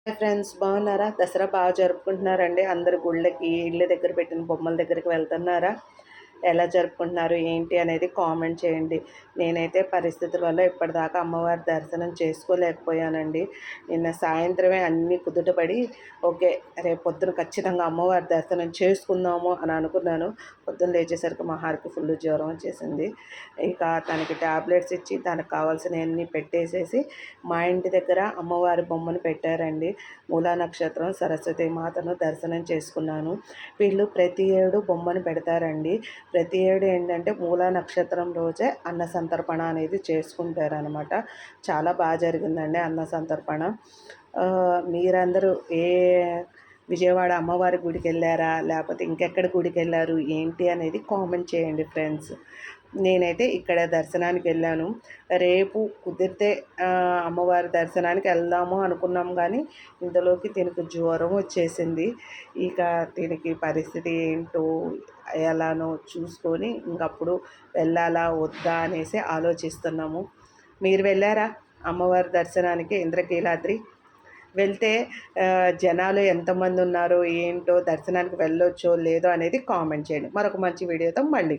Hi friends, బాగున్నారా? దసరా బాగా జరుపుకుంటున్నారండి? అందరు గుళ్ళకి, ఇళ్ళ దగ్గర పెట్టిన బొమ్మల దగ్గరికి వెళ్తున్నారా? ఎలా జరుపుకుంటున్నారు ఏంటి అనేది కామెంట్ చేయండి. నేనైతే పరిస్థితుల వల్ల ఇప్పటిదాకా అమ్మవారి దర్శనం చేసుకోలేకపోయానండి. నిన్న సాయంత్రమే అన్నీ కుదుటపడి ఓకే, రేపు పొద్దున ఖచ్చితంగా అమ్మవారి దర్శనం చేసుకుందాము అని అనుకున్నాను. పొద్దున్న లేచేసరికి మా హారికి ఫుల్ జ్వరం వచ్చేసింది. ఇక తనకి ట్యాబ్లెట్స్ ఇచ్చి తనకు కావాల్సినవన్నీ పెట్టేసేసి మా ఇంటి దగ్గర అమ్మవారి బొమ్మను పెట్టారండి. మూలా నక్షత్రం సరస్వతి మాతను దర్శనం చేసుకున్నాను. వీళ్ళు ప్రతి ఏడు బొమ్మను పెడతారండి. ప్రతి ఏడు ఏంటంటే మూలా నక్షత్రం రోజే అన్న సంతర్పణ అనేది చేసుకుంటారనమాట. చాలా బాగా జరిగిందండి అన్న సంతర్పణ. మీరందరూ విజయవాడ అమ్మవారి గుడికి వెళ్ళారా, లేకపోతే ఇంకెక్కడ గుడికి వెళ్ళారు ఏంటి అనేది కామెంట్ చేయండి ఫ్రెండ్స్. నేనైతే ఇక్కడ దర్శనానికి వెళ్ళాను. రేపు కుదిరితే అమ్మవారి దర్శనానికి వెళ్దాము అనుకున్నాం, కానీ ఇంతలోకి దీనికి జ్వరం వచ్చేసింది. ఇక దీనికి పరిస్థితి ఏంటో ఎలానో చూసుకొని ఇంకప్పుడు వెళ్ళాలా వద్దా అనేసి ఆలోచిస్తున్నాము. మీరు వెళ్ళారా అమ్మవారి దర్శనానికి ఇంద్రకీలాద్రి? వెళ్తే జనాలు ఎంతమంది ఉన్నారో ఏంటో, దర్శనానికి వెళ్ళొచ్చో లేదో అనేది కామెంట్ చేయండి. మరొక మంచి వీడియోతో మళ్ళీ